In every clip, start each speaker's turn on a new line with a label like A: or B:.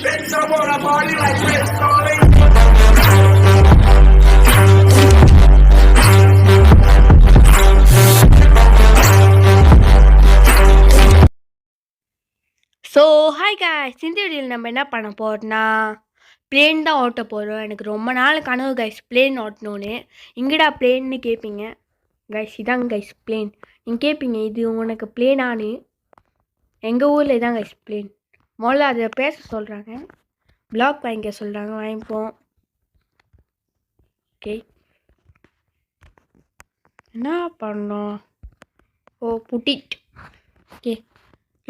A: So hi guys, இந்த வீடியோவில் நம்ம என்ன பண்ண போகிறோம்னா பிளேன் தான் ஓட்ட போகிறோம். எனக்கு ரொம்ப நாள் கனவு கைஸ் பிளேன் ஓட்டணுன்னு. இங்கடா பிளேன்னு கேட்பீங்க கைஸ், இதாங்க கைஸ் பிளேன். நீங்கள் கேட்பீங்க இது உனக்கு பிளேனானு. எங்கள் ஊரில் இதான் கைஸ் பிளேன். முதல்ல அதை பேச சொல்கிறாங்க, பிளாக் வாங்கிக்க சொல்கிறாங்க, வாங்கிப்போம். ஓகே, என்ன பண்ணோம்? ஓ புட்டிட். ஓகே,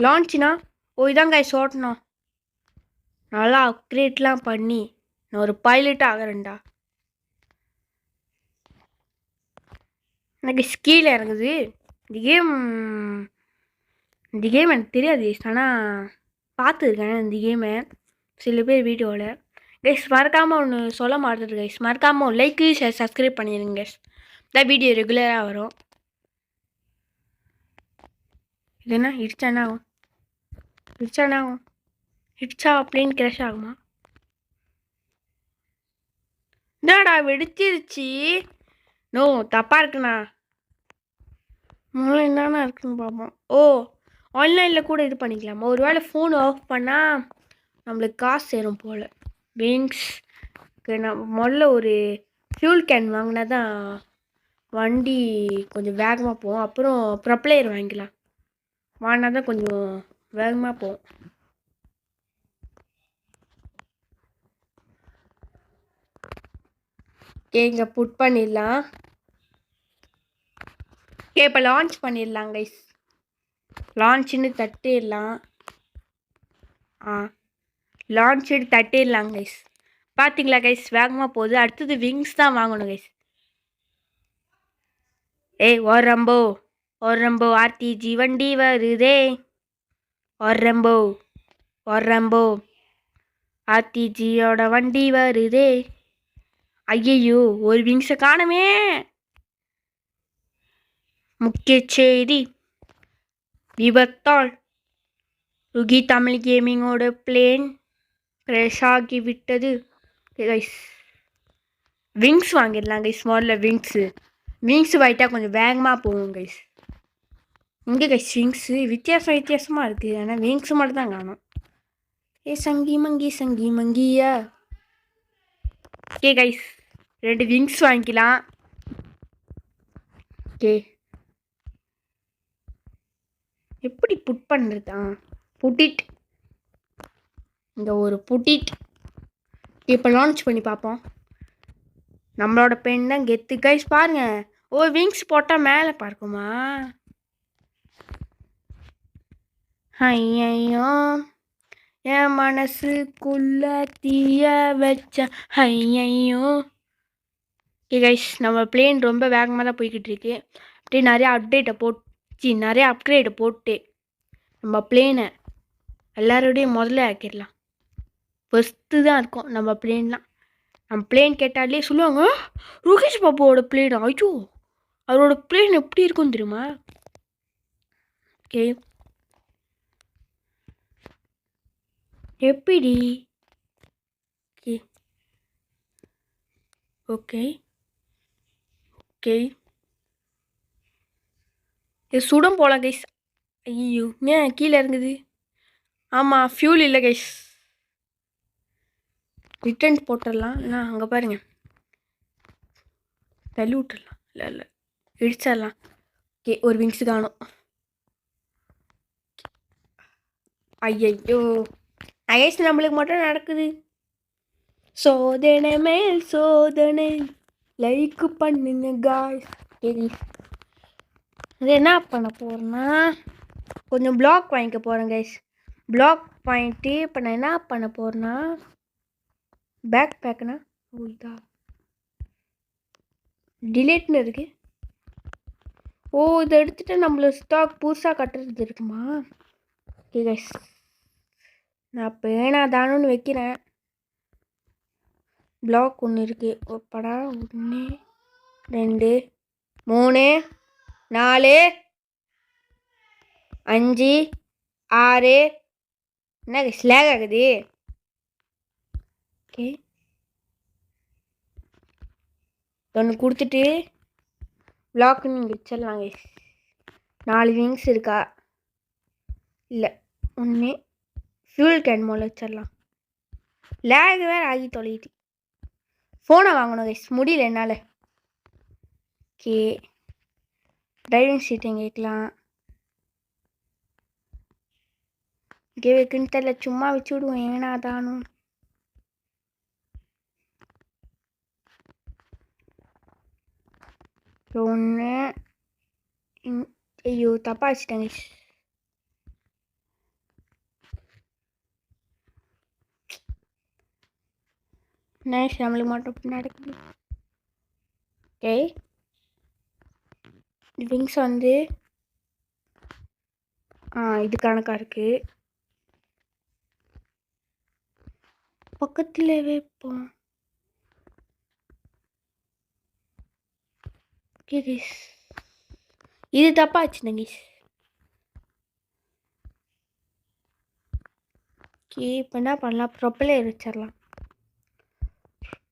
A: லான்ச்னா இதாங்க கைஸ் ஓட்டணும். நல்லா அப்கிரேட்லாம் பண்ணி நான் ஒரு பைலட் ஆகிறேன்டா. எனக்கு ஸ்கீல் இறங்குது. இந்த கேம் எனக்கு தெரியாது, ஆனால் பார்த்துருக்கேன் இந்த கேமை சில பேர் வீடியோவில். கைஸ் மறக்காமல் ஒன்று சொல்ல மாட்டேது கைஸ், மறக்காமல் ஒரு லைக்கு ஷேர் சப்ஸ்கிரைப் பண்ணிடுங்க கைஸ். இதான் வீடியோ ரெகுலராக வரும். இது என்ன இடிச்சானா ஆகும்? இடிச்சா பிளேன் கிராஷ் ஆகுமா? என்னடா வெடிச்சிருச்சு? நோ, தப்பாக இருக்குண்ணா. முதல்ல என்னென்ன இருக்குன்னு பார்ப்போம். ஆன்லைனில் கூட இது பண்ணிக்கலாமா? ஒரு வேளை ஃபோன் ஆஃப் பண்ணால் நம்மளுக்கு காசு சேரும் போல். விங்ஸ்க்கு நான் முதல்ல ஒரு ஃபியூல் கேன் வாங்கினா தான் வண்டி கொஞ்சம் வேகமாக போகும். அப்புறம் ப்ரொப்ளையர் வாங்கிக்கலாம், வாங்கினா தான் கொஞ்சம் வேகமாக போகும். இங்கே புட் பண்ணிடலாம். இப்போ லான்ச் பண்ணிடலாம் கைஸ். லான்ச்சுன்னு தட்டிடலாம். லான்ச்சு தட்டிடலாம் கைஸ். பார்த்தீங்களா கைஸ், வேகமாக போகுது. அடுத்தது விங்ஸ் தான் வாங்கணும் கைஸ். ஓரம்போ ஆர்டிஜி வண்டி வருதே. ஓரம்போ ஆர்டிஜியோட வண்டி வருதே. ஐயையோ, ஒரு விங்ஸை காணமே. முக்கிய செய்தி, விபத்தால் ருகி தமிழ் கேமிங்கோட பிளேன் கிராஷ் ஆகிவிட்டது கைஸ். விங்ஸ் வாங்கிடலாம் கைஸ். முதல்ல விங்ஸ் வாங்கிட்டா கொஞ்சம் வேகமாக போகும் கைஸ். இங்கே கைஸ் விங்ஸு வித்தியாசமாக இருக்குது, ஆனால் விங்ஸ் மட்டும் தான் காணும். சங்கி மங்கியா. ஓகே கைஸ், 2 விங்ஸ் வாங்கிக்கலாம். ஓகே, எப்படி புட் பண்ணுறதா? புட்டிட், இந்த ஒரு புட்டிட். இப்போ லான்ச் பண்ணி பார்ப்போம். நம்மளோட பென் தான் கெத்து கைஸ். பாருங்க, விங்ஸ் போட்டால் மேலே பார்க்குமா? ஐயோ, என் மனசுக்குள்ள தீய வச்ச ஐயோ. ஓகே கைஸ், நம்ம பிளேன் ரொம்ப வேகமாக தான் போய்கிட்டு இருக்கு. அப்படியே நிறைய அப்கிரேடை போட்டு நம்ம பிளேனை எல்லாரோடையும் முதல்ல ஆக்கிடலாம். ஃபஸ்ட்டு தான் இருக்கும் நம்ம பிளேன்லாம். நம்ம பிளேன் கேட்டாலே சொல்லுவாங்க, ருகேஷ் பாபுவோட பிளேன். ஐயோ, அவரோட பிளேன் எப்படி இருக்கும் தெரியுமா? ஓகே, எப்படி? ஓகே இது சுடம் போகலாம் கைஸ். ஐயோ, ஏன் கீழே இறங்குது? ஆமாம், ஃபியூல் இல்லை கைஸ். ரிட்டர்ன் போட்டுடலாம். இல்லை அங்கே பாருங்கள், தள்ளி விட்டுடலாம். இல்லை இடிச்சிடலாம். ஓகே, ஒரு விங்ஸு காணும். ஐயோ கைஸ், நம்மளுக்கு மட்டும் நடக்குது சோதனை மேல் சோதனை. லைக் பண்ணுங்க காய்ஸ். அது என்ன பண்ண போகிறேன்னா கொஞ்சம் பிளாக் வாங்கிக்க போகிறேன் கைஸ். பிளாக் வாங்கிட்டு இப்போ நான் என்ன பண்ண போகிறேன்னா பேக் பேக்குனா இதா டிலேட்னு இருக்கு. இதை எடுத்துகிட்டு நம்மள ஸ்டாக் புதுசாக கட்டுறது இருக்குமா? ஓகே கைஸ், நான் பேனா தானுன்னு வைக்கிறேன். பிளாக் ஒன்று இருக்குது. படா 1 2 3 4 5 6. என்ன ஸ்லாக் ஆகுது? ஓகே, ஒன்று கொடுத்துட்டு பிளாக்னு நீங்கள் வச்சிடலாம் கைஸ். 4 விங்ஸ் இருக்கா? இல்லை, ஒன்று ஃபியூல் கேன் மோல வச்சிடலாம். லேக் வேறு ஆகி தொலையுது. ஃபோனை வாங்கணும் கைஸ், முடியல என்னால். ஓகே, டிரைவிங் சீட் எங்கே வைக்கலாம்? இங்கே வைக்குன்னு தெரியல, சும்மா வச்சு விடுவோம். ஏன்னா தானும் ஒன்று. ஐயோ தப்பாக வச்சுட்டேங்க. நைஸ், நம்மளுக்கு மட்டும் நடக்குது. ஓகே, விங்ஸ் வந்து இது கணக்காக இருக்குது. பக்கத்தில் வைப்போம். ஓகே கைஸ், இது தப்பாக வச்சுட்டேங்க கைஸ். ஓகே, இப்போ என்ன பண்ணலாம்? ப்ரொப்பலர் வச்சிடலாம்.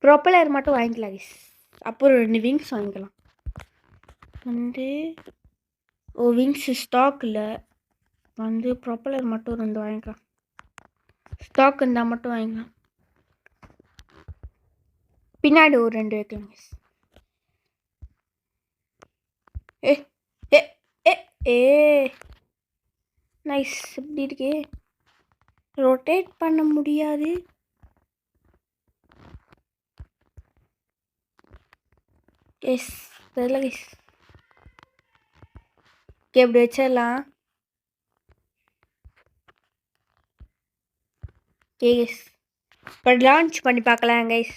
A: ப்ரொப்பலர் மட்டும் வாங்கிக்கலாம் கைஸ். அப்புறம் 2 விங்ஸ் வாங்கிக்கலாம். வந்து விங்ஸ் ஸ்டாக் இல்லை, வந்து ப்ரொப்பலர் மட்டும் 2 வாங்கிக்கலாம். ஸ்டாக் இருந்தால் மட்டும் வாங்கிக்கலாம். பின்னாடி ஒரு 2 வைக்கலாம் guys. A A A a nice. எப்படி இருக்கே? ரொட்டேட் பண்ண முடியாது. எஸ், தெரியல கைஸ். ஓகே, எப்படி வச்சிடலாம். ஓகே கைஸ், இப்போ லான்ச் பண்ணி பார்க்கலாம் கைஸ்.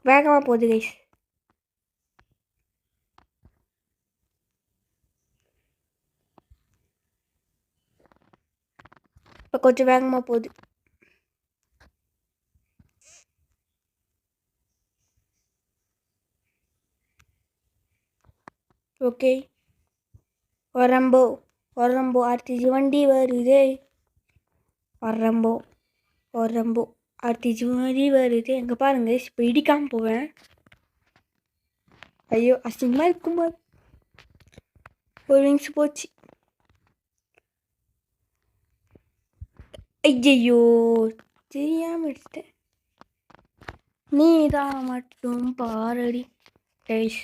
A: வேகமாக போகுது கைஸ். இப்போ கொஞ்சம் வேகமாக போகுது. ஓகே, வரம்போ வரம்போ ஆர்டிஜி வண்டி வருதே. வரம்போ வரம்போ ஆர்டிஜி வண்டி வருது. எங்கே பாருங்க, இப்போ இடிக்காமல் போவேன். ஐயோ அசிங்கமாக இருக்கும்போது ஒரு விங்ஸ் போச்சு. ஐயோ தெரியாமல் எடுத்தேன். நீ தான் மட்டும் பாரடி கைஸ்.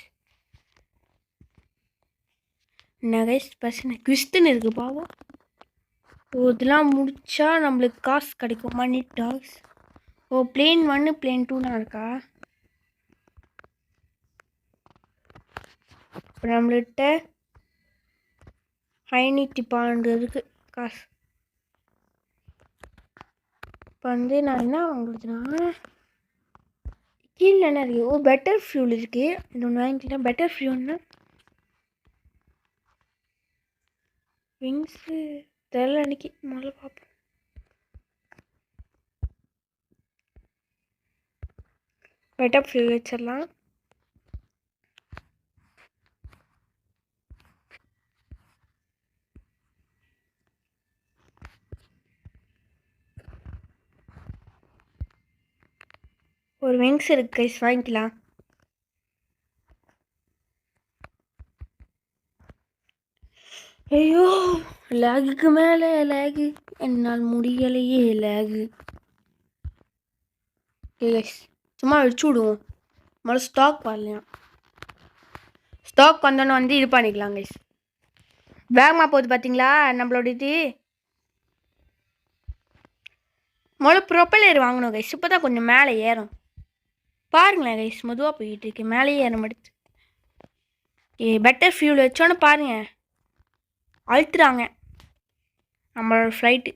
A: என்ன கைஸ் பிரச்சனை? குவிஸ்துன்னு இருக்கு பாவம். இதெல்லாம் முடிச்சா நம்மளுக்கு காசு கிடைக்கும். மணி டாக்ஸ். பிளேன் 1 பிளேன் 2 இருக்கா? இப்போ நம்மள்கிட்ட 512 இருக்கு காசு. இப்போ வந்து நான் என்ன வாங்குறதுனா, கீழே என்ன இருக்கு? பெட்டர் ஃபியூல் இருக்கு. இது ஒன்று வாங்கிக்கலாம். பெட்டர் ஃபியூல்னா விங்ஸு தெரியல. அன்றைக்கி முதல்ல பார்ப்போம். பெட்டர் ஃபியூல் வச்சிடலாம். ஒரு விங்ஸ் இருக்கு கைஸ், வாங்கிக்கலாம். ஐயோ லேகுக்கு மேலே லேகு, என்னால் முடியலையே லேகு. கைஸ் சும்மா அடிச்சு விடுவோம். முதல்ல ஸ்டாக் வரலையா? ஸ்டாக் வந்தோன்னு வந்து இது பண்ணிக்கலாம் கைஸ். வேகமாக போகுது பார்த்தீங்களா நம்மளோட இது. முதல்ல ப்ரொப்பலர் வாங்கணும் கைஸ், இப்போ தான் கொஞ்சம் மேலே ஏறும். பாருங்களேன் கைஸ், மெதுவாக போய்கிட்டு இருக்கு, மேலேயே ஏற மாட்டேது. பெட்டர் ஃபியூல் வச்சோன்னு பாருங்கள், அழுத்துறாங்க நம்மளோட ஃப்ளைட்டு.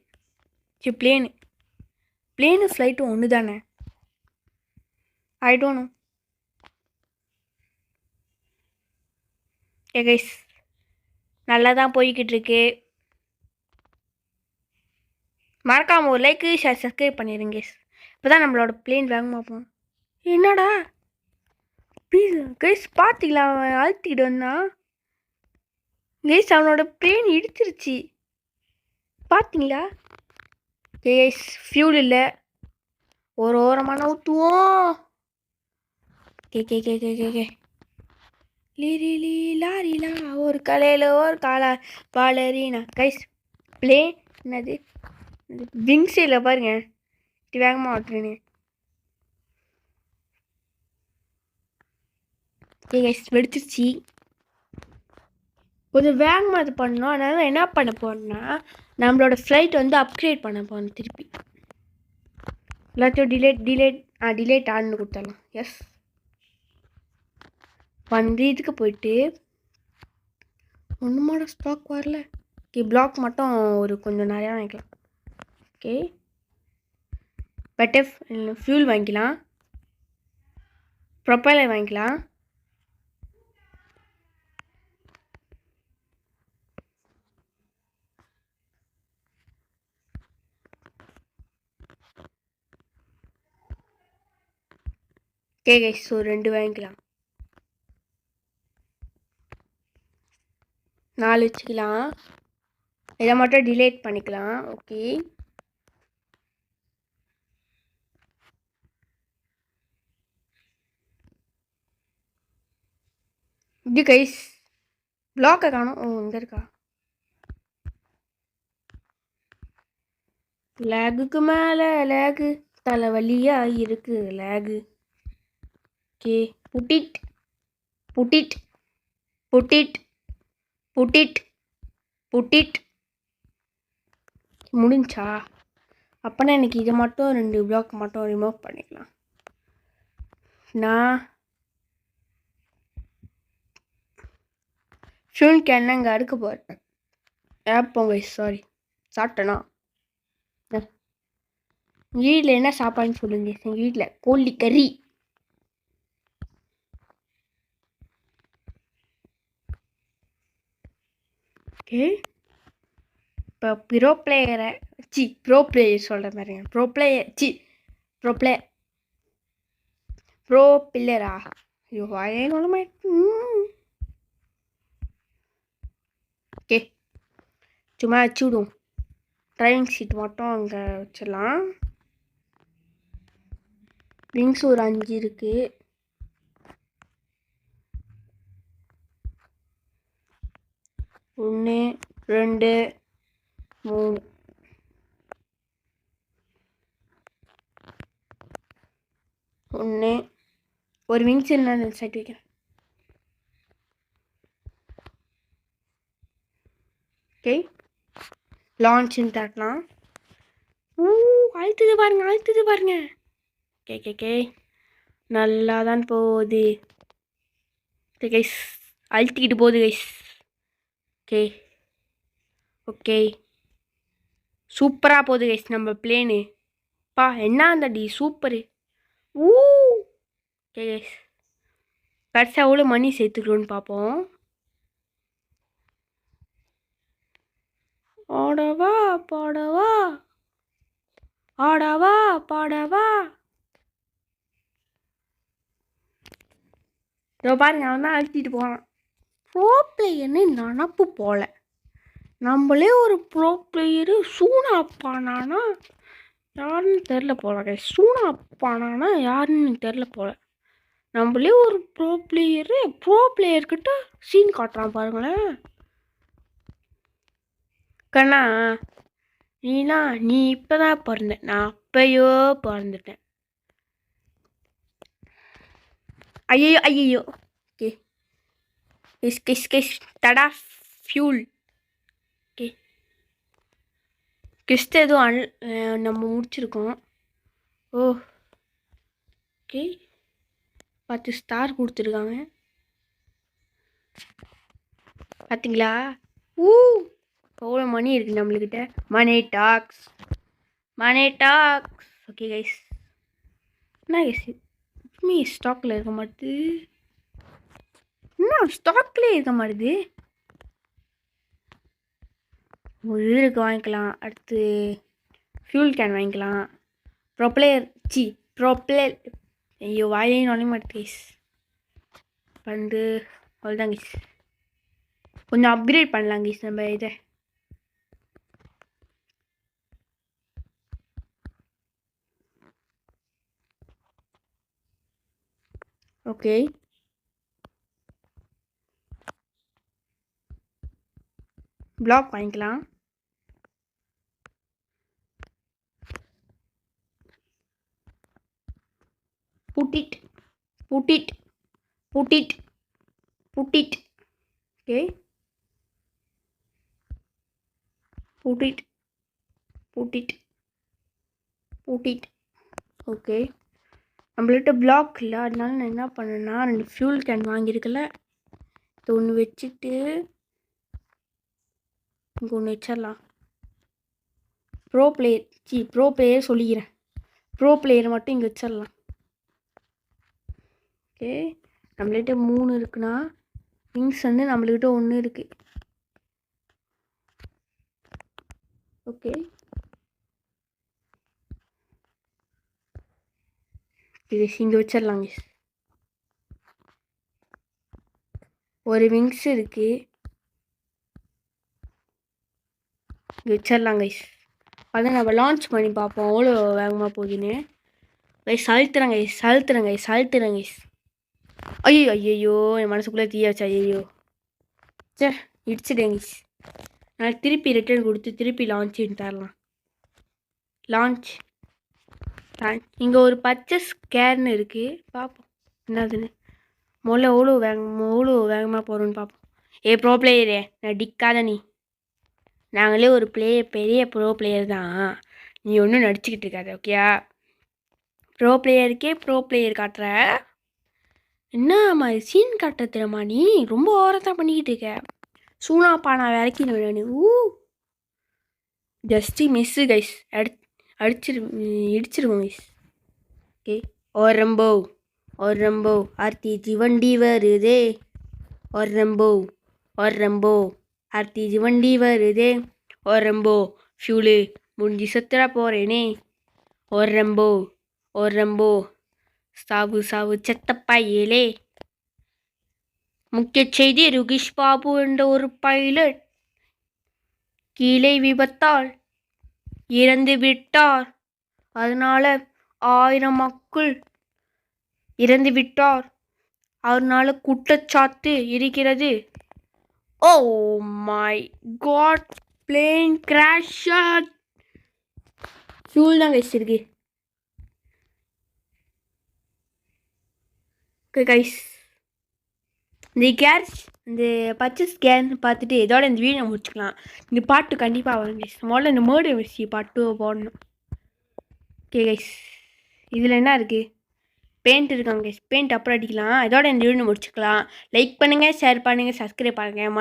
A: பிளேனு ஃப்ளைட்டும் ஒன்று தானே? I don't know. கைஸ் நல்லா தான் போய்கிட்டு இருக்கு. மறக்காமல் ஒரு லைக்கு ஷேர் சப்ஸ்கிரைப் பண்ணிடுங்க கைஸ். இப்போ தான் நம்மளோட பிளேன் வேகமாக போகும். என்னடா ப்ளீஸ் கைஸ், பார்த்தீங்களா அவன் அழுத்திக்கிட்டு வந்தான் கைஸ். அவனோட பிளேன் இடிச்சிருச்சு. பார்த்தீங்களா? கேஸ் ஃபியூல் இல்லை, ஒரு ஓரமான ஊற்றுவோம். கே கே கே கே கே கே லீரி லாரிலா ஒரு கலையில் ஒரு காலா பாலரினா கைஸ் ப்ளே. என்னது விங்ஸ் இல்லை பாருங்க, இது வேகமாக ஓட்டுறேன்னு. Okay guys, வெடிச்சிருச்சு. கொஞ்சம் வேகமாக இது பண்ணோம். அதனால என்ன பண்ண போகிறோம்னா, நம்மளோட ஃப்ளைட் வந்து அப்கிரேட் பண்ண போகிறோம். திருப்பி எல்லாத்தையும் டிலேட் ஆன்னு கொடுத்துடலாம். எஸ், வந்து இதுக்கு போயிட்டு ஒன்றுமாட ஸ்டாக் வரல. ஓகே, பிளாக் மட்டும் ஒரு கொஞ்சம் நிறையா வாங்கிக்கலாம். ஓகே, பெட்டர் ஃபியூல் வாங்கிக்கலாம், ப்ரொப்பைலர் வாங்கிக்கலாம். ஓகே கைஸ், ஸோ 2 வாங்கிக்கலாம், 4 வச்சுக்கலாம். இதை மட்டும் டிலேட் பண்ணிக்கலாம். ஓகே, இது கைஸ் பிளாக்கை காணும். ஓ, இங்கே இருக்கா? லேகுக்கு மேலே லேகு, தலைவலியாக இருக்கு lag. Okay, put it put it put it put it put it முடிஞ்சா? அப்போனா எனக்கு இதை மட்டும் 2 பிளாக் மட்டும் ரிமூவ் பண்ணிக்கலாம். நான் ஃபியூல் கேன் இங்கே அடுக்க போகிறேன். போங்க, சாரி சாப்பிட்டேனா? வீட்டில் என்ன சாப்பாடுன்னு சொல்லுங்க. எங்கள் வீட்டில் கோழி கறி. ஓகே, இப்போ ப்ரோ பிளேயர் சொல்கிற மாதிரிங்க. ப்ரோ பில்லரா? ஐயோ, வாயே நோலமே. ஓகே, சும்மா வச்சுவிடும். டிரைவிங் சீட் மட்டும் அங்கே வச்சிடலாம். விங்ஸ் ஒரு 5 இருக்குது. ஒன்று, 2, 3. ஒன்று, ஒரு விங்ஸ் என்ன சைட் வைக்கிறேன். ஓகே, லான்ச்சுன்னு தட்டலாம். அழுத்துது பாருங்க. கே நல்லா தான் போகுது. கைஸ், அழுத்திக்கிட்டு போகுது கைஸ். ஓகே சூப்பராக போகுது கைஸ் நம்ம பிளேனு. என்ன அந்த சூப்பரு. ஓகே கைஸ், கடைசியாக எவ்வளோ மணி சேர்த்துக்கணும்னு பார்ப்போம். ஆடவா பாடவா. இதோ பாருங்க, அவன் தான் அழுத்திட்டு போகிறான். ப்ரோ பிளேயர்னு நினப்பு போல. நம்மளே ஒரு ப்ரோ பிளேயரு சூனாப்பானானா யாருன்னு தெரில போல. சூனாப்பானானா யாருன்னு தெரில போல. நம்மளே ஒரு ப்ரோ பிளேயர்கிட்ட சீன் காட்டுறான் பாருங்களேன். கண்ணா, நீ இப்போதான் பிறந்த, நான் அப்பயோ பிறந்துட்டேன். ஐயோ. ஓகே, தடா ஃபியூல். ஓகே, கிறிஸ்ட் எதுவும் நம்ம முடிச்சிருக்கோம். ஓகே, 10 ஸ்டார் கொடுத்துருக்காங்க பார்த்தீங்களா? எவ்வளோ மணி இருக்குது நம்மளுக்கிட்ட. மணி டாக்ஸ். ஓகே கைஸ், என்ன கைஸ் ஸ்டாக்கில் இருக்க மாட்டுது. ஒரு இதுக்கு வாங்கிக்கலாம். அடுத்து ஃபியூல் கேன் வாங்கிக்கலாம். ப்ரோப்ளேர் ஐயோ, வாயிலையும் நுழைய மாட்டேது கைஸ். வந்து அவ்வளோதான் கைஸ், கொஞ்சம் அப்கிரேட் பண்ணலாம் கைஸ் நம்ம இதை. ஓகே. பிளாக் வாங்கிக்கலாம். put it put it put it put it. Okay, put it put it put it. Okay, நம்மள்கிட்ட பிளாக் இல்லை, அதனால நான் என்ன பண்ணேன்னா 2 ஃபியூல் கேன் வாங்கியிருக்கல, இது ஒன்று வச்சுட்டு இங்கே ஒன்று வச்சிடலாம். ப்ரோ பிளேயர் சொல்லிக்கிறேன், ப்ரோ பிளேயர் மட்டும் இங்கே வச்சிடலாம். ஓகே, நம்மள்கிட்ட 3 இருக்குன்னா விங்ஸ் வந்து நம்மள்கிட்ட 1 இருக்குது. ஓகே, இது இங்கே வச்சிடலாங்க. ஒரு விங்ஸ் இருக்குது, இங்கே வச்சிடலாங்க. அதை நம்ம லான்ச் பண்ணி பார்ப்போம் எவ்வளோ வேகமாக போகுதுன்னு. சழுத்துறங்க. ஐயோ என் மனசுக்குள்ளே தீய வச்சா. ஐயோ சே, இடிச்சிட்டேங்க. நான் திருப்பி ரிட்டர்ன் கொடுத்து திருப்பி லான்ச் தரலாம். லான்ச் இங்கே ஒரு பச்சை ஸ்கேர்னு இருக்குது, பார்ப்போம் என்னதுன்னு. முதல்ல எவ்வளோ வேகமாக போகிறோன்னு பார்ப்போம். ப்ரோ பிளேயரே, நான் டிக்காத நீ, நாங்களே ஒரு பெரிய ப்ரோ பிளேயர் தான், நீ ஒன்றும் நடிச்சுக்கிட்டு இருக்காது. ஓகேயா? ப்ரோ பிளேயர் காட்டுற என்ன மாதிரி சீன் காட்டுற தெரியுமா? நீ ரொம்ப ஓரத்தான் பண்ணிக்கிட்டு இருக்க. சூனாப்பா நான் வரைக்கும் ஜஸ்ட்டு மிஸ்ஸு கைஸ், இடிச்சிருவோம் கைஸ். ஓகே, ஓரம்போ ஆர்த்தி வண்டி வருதே, ஓரம்போ ஆர்த்தி வண்டி வருதே, ஓரம்போ ஃபியூலு முடிஞ்சு செத்துற போகிறேனே, ஓரம்போ சாவு செத்தப்பையிலே. முக்கிய செய்தி, ருகிஷ் பாபு என்ற ஒரு பைலட் கீழே விபத்தால் இறந்து விட்டார். அதனால 1000 மக்கள் இறந்து விட்டார். அதனால குற்றச்சாட்டு இருக்கிறது. Oh my God, plane crash. Fuel தான் கைஸ் இருக்கு. ஓகே கைஸ், இந்த பச்சை ஸ்கேன் பார்த்துட்டு இதோட இந்த வீடியோ முடிச்சுக்கலாம். இந்த பாட்டு கண்டிப்பாக வரும் கைஸ். முதல்ல இந்த மர்டர் மிஸ்ட்ரி பாட்டு போடணும். ஓகே கைஸ், இதில் என்ன இருக்குது? பெயிண்ட் இருக்காங்க கைஸ், பெயிண்ட் அப்புறம் அடிக்கலாம். இதோட இந்த வீடியோ முடிச்சுக்கலாம். லைக் பண்ணுங்கள், ஷேர் பண்ணுங்கள், சப்ஸ்கிரைப் பண்ணுங்கள்.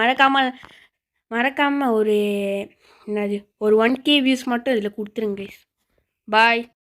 A: மறக்காமல் ஒரு 1K வியூஸ் மட்டும் இதில் கொடுத்துருங்க கைஸ். பாய்.